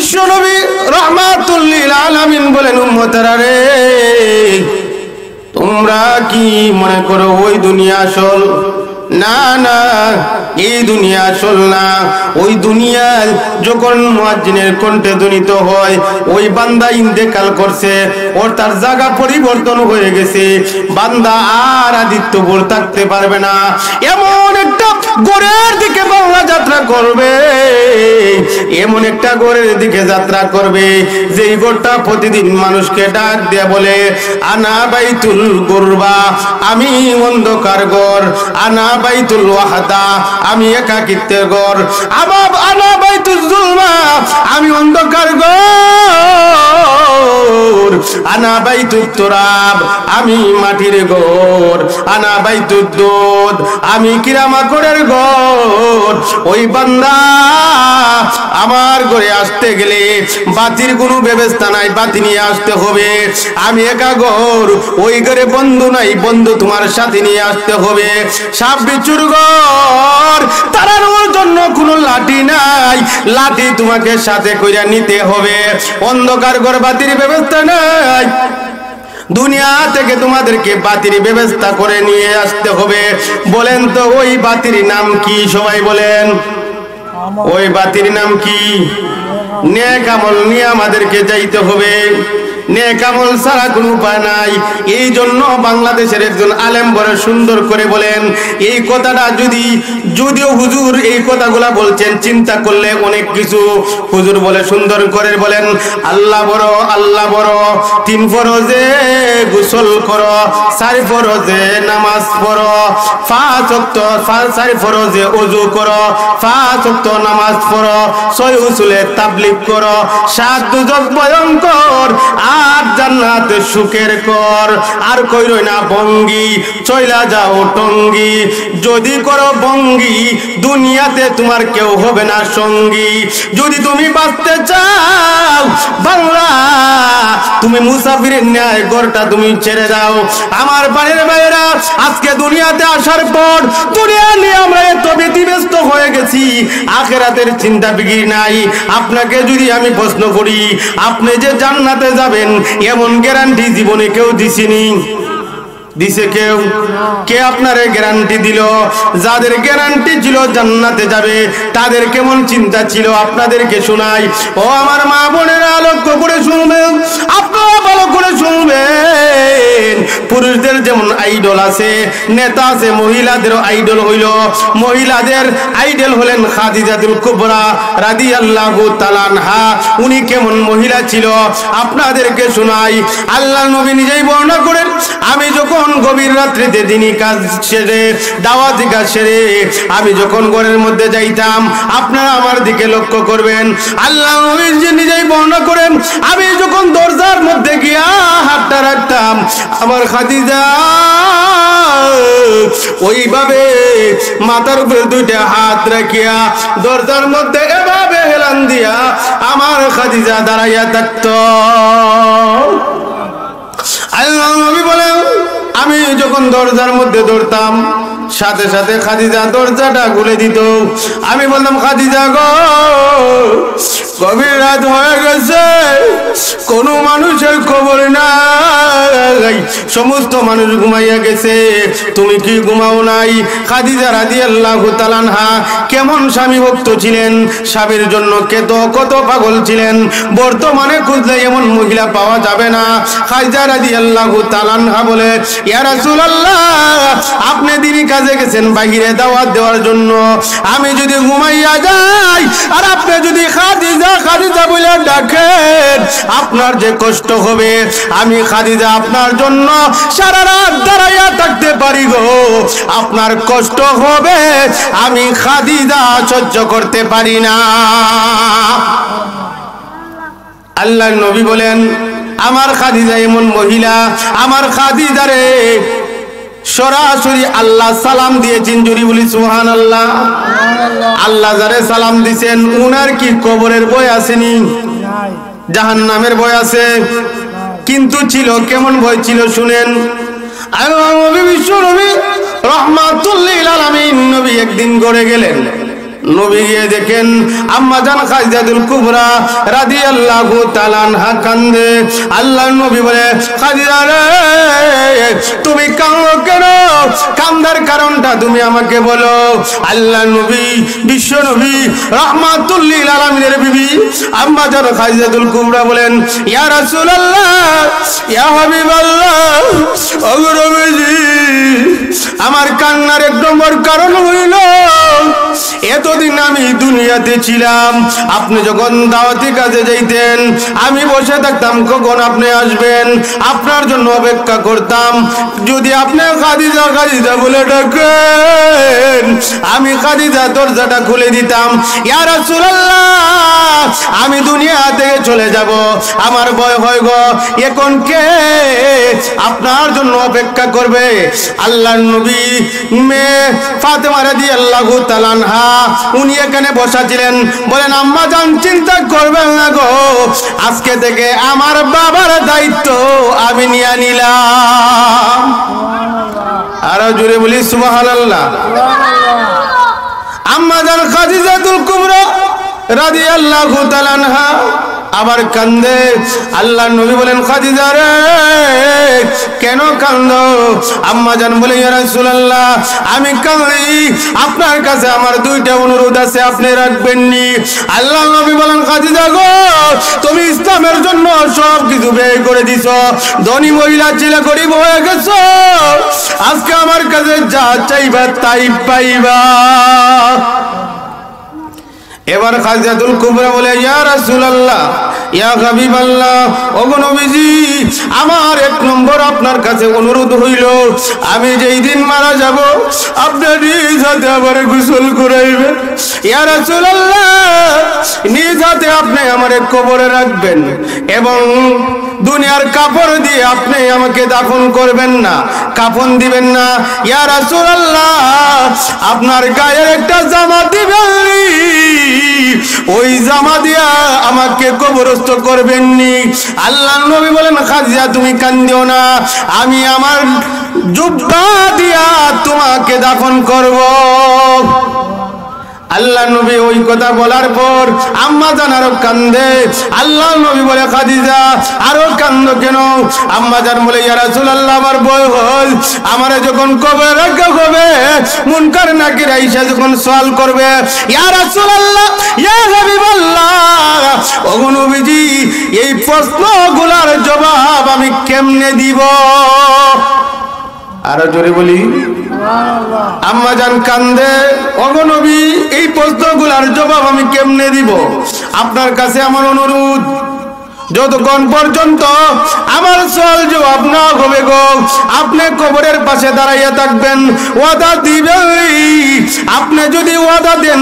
বিশ্ব নবী রাহমাতুল লিল আলামিন বলেন, উম্মতেরা রে, তোমরা কি মনে করো ওই দুনিয়া আসল? না না, এই দুনিয়া আসল না। ওই দুনিয়া যখন মুয়াজ্জিনের কণ্ঠে ধ্বনিত হয়, ওই বান্দা ইন্তেকাল করছে, ওর তার জায়গা পরিবর্তন হয়ে গেছে, বান্দা আর আদিত্যপুর থাকতে পারবে না। এমন একটা গড়ের দিকে বাংলা যাত্রা করবে, এমন একটা গড়ের দিকে যাত্রা করবে যেই গড়টা প্রতিদিন মানুষকে ডাক দিয়ে বলে, আনা বাইতুল গুরবা, আমি অন্ধকার গড়, আনা বাইতুল ওয়াহদা, আমি একাকিত্বের গড়, আনা বাইতুল যুলমা, আমি অন্ধকার গড়, আনা বাইতুত তুরাব, আমি মাটির গড়, আনা বাইতুদ দুধ, আমি কিরামাকড়ের গড়। ওই বান্দা আমার ঘরে আসতে গেলে বাতির কোনো ব্যবস্থা নাই, বাতি নিয়ে আসতে হবে। আমি একা ঘর, ওই ঘরে বন্ধু নাই, বন্ধু তোমার সাথে নিয়ে আসতে হবে। সাপ বিচ্ছুর ঘর, তাড়ানোর জন্য কোনো লাঠি নাই, লাঠি তোমাকে সাথে কইরা নিতে হবে। অন্ধকার ঘর, বাতির ব্যবস্থা নাই, দুনিয়া থেকে তোমাদেরকে বাতির ব্যবস্থা করে নিয়ে আসতে হবে। বলেন তো ওই বাতির নাম কি? সবাই বলেন, ওই বাতির নাম কি? নেক আমল নিয়ে আমাদেরকে যাইতে হবে, নেক আমল ছাড়া কোনো উপায় নাই। এই জন্য বাংলাদেশের একজন আলেম বড় সুন্দর করে বলেন, এই কথাটা যদিও হুজুর এই কথাগুলা বলছেন, চিন্তা করলে অনেক কিছু হুজুর বলে সুন্দর করে বলেন, আল্লাহ বড়, আল্লাহ বড়, 3 ফরজে গোসল করো, 4 ফরজে নামাজ পড়ো, 5 ওয়াক্ত 4 ফরজে ওযু করো, 5 ওয়াক্ত নামাজ পড়ো, 6 উসুলে তাবলীগ করো, 7 দুজক ভয়ঙ্কর, 8 জান্নাতে সুখের কর। আর কইরই না ভঙ্গি, চইলা যাও টঙ্গি, যদি করো ভঙ্গি দুনিয়াতে তোমার কেউ হবে না সঙ্গী। যদি তুমি বাঁচতে চাও বাংলা, তুমি মুসাফিরের ন্যায় ঘরটা তুমি ছেড়ে দাও। আমার বাড়ির বাইরা আজকে দুনিয়াতে আসার পর দুনিয়া নিয়ে আমরা এত ব্যতিব্যস্ত হয়ে গেছি, আখিরাতের চিন্তা ফিকির নাই। আপনাকে যদি আমি প্রশ্ন করি, আপনি যে জান্নাতে যাবেন এমন গ্যারান্টি জীবনে কেউ দিছিনি? দিছে কেউ? কে আপনারে গ্যারান্টি দিল? যাদের গ্যারান্টি ছিল জান্নাতে যাবে তাদের কেমন চিন্তা ছিল আপনাদেরকে শোনাই। ও আমার মা বোনেরা, লক্ষ্য করে শুনবেন, আপনারা ভালো করে শুনবেন। পুরুষদের যেমন আইডল আছে, নেতা আছে, মহিলাদেরও আইডল হইল। মহিলাদের আইডল হলেন খাদিজাতুল কুবরা রাদিয়াল্লাহু তাআলা আনহা। উনি কেমন মহিলা ছিল আপনাদেরকে শোনাই। আল্লাহর নবী নিজেই বর্ণনা করেন, আমি যখন গভীর রাত্রিতে দিনই কাজ সেরে, দাওয়াতি কাজ সেরে আমি যখন ঘরের মধ্যে যাইতাম, আপনারা আমার দিকে লক্ষ্য করবেন, আল্লাহ নবী নিজেই বর্ণনা করেন, আমি যখন দরজার মধ্যে গিয়া হাতটা রাখতাম, আমার খাদিজা ওইভাবে মাথার উপরে 2টা হাত রাখিয়া দরজার মধ্যে এভাবে হেলান দিয়া আমার খাদিজা দাঁড়াইয়া থাকত। আল্লাহ নবী বলেন, আমি যখন দরজার মধ্যে ধরতাম, সাথে সাথে খাদিজা দরজাটা খুলে দিত। আমি বললাম, খাদিজা গো, গভীর রাত হয়ে গেছে, কোনো মানুষের খবর নাই, সমস্ত মানুষ ঘুমাইয়া গেছে, তুমি কি ঘুমাও নাই? খাদিজা রাদিয়াল্লাহু তাআলা আনহা কেমন স্বামী ভক্ত ছিলেন, স্বামীর জন্য কত পাগল ছিলেন। বর্তমানে খুঁজলে এমন মহিলা পাওয়া যাবে না। খাদিজা রাদিয়াল্লাহু তাআলা আনহা বলে, ইয়া রাসূলুল্লাহ, আপনি দিনই কাজে গেছেন বাইরে দাওয়াত দেওয়ার জন্য, আমি যদি ঘুমাইয়া যাই আর আপনি যদি খাদিজা খাদিজা বলে ডাকেন, আপনার যে কষ্ট হবে, আমি খাদিজা আপনার জন্য সারা রাত দাঁড়াইয়া থাকতে পারি গো, আপনার কষ্ট হবে, আমি খাদিজা সহ্য করতে পারি না। আল্লাহর নবী বলেন, আমার খাদিজা এমন মহিলা, আমার খাদিজারে সরাসরি আল্লাহ সালাম দিয়েছেন। জুরি বলি সুবহানাল্লাহ। আল্লাহ যারে সালাম দিয়েছেন উনার কি কবরের ভয় আসেনি? জাহান্নামের ভয় আছে? কিন্তু ছিল কেমন ভয় ছিল শুনেন। আল্লাহ নবী বিশ্ব নবী রাহমাতুল লিল আলামিন নবী একদিন ঘরে গেলেন, নবী গিয়ে দেখেন আম্মা জান খাদিজাতুল কুবরা রাদিয়াল্লাহু তাআলা আনহা কান্দে। আল্লাহর নবী বলে, খাদিজা রে তুমি কাঁদো কেন? কান্দার কারণটা তুমি আমাকে বলো। আল্লাহর নবী বিশ্ব নবী রাহমাতুল লিল আলামিনের বিবি আম্মা জান খাদিজাতুল কুবরা বলেন, ইয়া রাসূলুল্লাহ, ইয়া হাবিবাল্লাহ, ওগো নবীজি, আমার কান্নার এক নম্বর কারণ হইল এতদিন আমি দুনিয়াতে ছিলাম, আপনি যখন দাওয়াতি কাজে যাইতেন আমি বসে থাকতাম কখন আপনি আসবেন, আপনার জন্য অপেক্ষা করতাম। যদি আপনি খাদিজা খাদিজা বলে ডাকেন আমি খাদিজা দরজাটা খুলে দিতাম। ইয়া রাসূলুল্লাহ, আমি দুনিয়া থেকে চলে যাব, আমার ভয় হয় গো, এখন কে আপনার জন্য অপেক্ষা করবে? আল্লাহর নবী মেয়ে ফাতেমা রাদিয়াল্লাহু তাআলা আনহা উনি এখানে বসা ছিলেন। বলেন, আম্মা জান চিন্তা করবেন না গো, আজকে থেকে আমার বাবার দায়িত্ব আমি নিয়ে নিলাম। আরো জোরে বলি সুবহানাল্লাহ। আম্মা জান খাদিজাতুল কুবরা রাদিয়াল্লাহু তাআলা আনহা আবার কান্দে। আল্লাহর নবী বলেন, খাদিজা রে কেন কান্দো? আম্মা জান বলে, ইয়া রাসূলুল্লাহ, আমি কাঁদি, আপনার কাছে আমার দুইটা অনুরোধ আছে, আপনি রাখবেন নি? আল্লাহর নবী বলেন, খাদিজা গো, তুমি ইসলামের জন্য সব কিছু ব্যয় করে দিছো, ধনী মহিলা ছিল, গরিব হয়ে গেছো, আজকে আমার কাছে যা চাইবা তাই পাইবা। এবার খাদিজাতুল কুবরা বলে, ইয়া রাসূলুল্লাহ, ইয়া হাবিবাল্লাহ, ওগো নবীজি, আমার এক নম্বর আপনার কাছে অনুরোধ হইল, আমি যেই দিন মারা যাব আপনার নিজ হাতে আমার গোসল করাইবেন। ইয়া রাসূলুল্লাহ, নিজ হাতে আপনি আমার কবরে রাখবেন এবং দুনিয়ার কাপড় দিয়ে আপনি আমাকে দাফন করবেন না, কাফন দিবেন না। ইয়া রাসূলুল্লাহ, আপনার গায়ের একটা জামা দিবেন, ওই জামা দিয়া আমাকে কবরস্থ করবেন নি। আল্লাহর নবী বলেন, খাদিজা তুমি কান্দিও না, আমি আমার জুব্বা দিয়া তোমাকে দাফন করব। আল্লাহর নবী ওই কথা বলার পর আম্মা জান আরো কান্দে। আল্লাহর নবী বলে, খাদিজা আরো কান্দো কেন? আম্মা জান বলে, ইয়া রাসূলুল্লাহ, আমার ভয় হয়, আমারে যখন কবরে রাখা হবে মুনকার নাকির আইসা যখন সওয়াল করবে, ইয়া রাসূলুল্লাহ, ইয়া হাবিবাল্লাহ, ওগো নবীজি, এই প্রশ্নগুলোর জবাব আমি কেমনে দিব? আরো জোরে বলি আম্মা জান কান্দে, ওগো নবী, এই প্রশ্নগুলোর জবাব আমি কেমনে দিব? আপনার কাছে আমার অনুরোধ, যতক্ষণ পর্যন্ত আমার সওয়াল জবাব না হবে গো, আপনি কবরের পাশে দাঁড়াইয়া থাকবেন, ওয়াদা দিবেন। আপনি যদি ওয়াদা দেন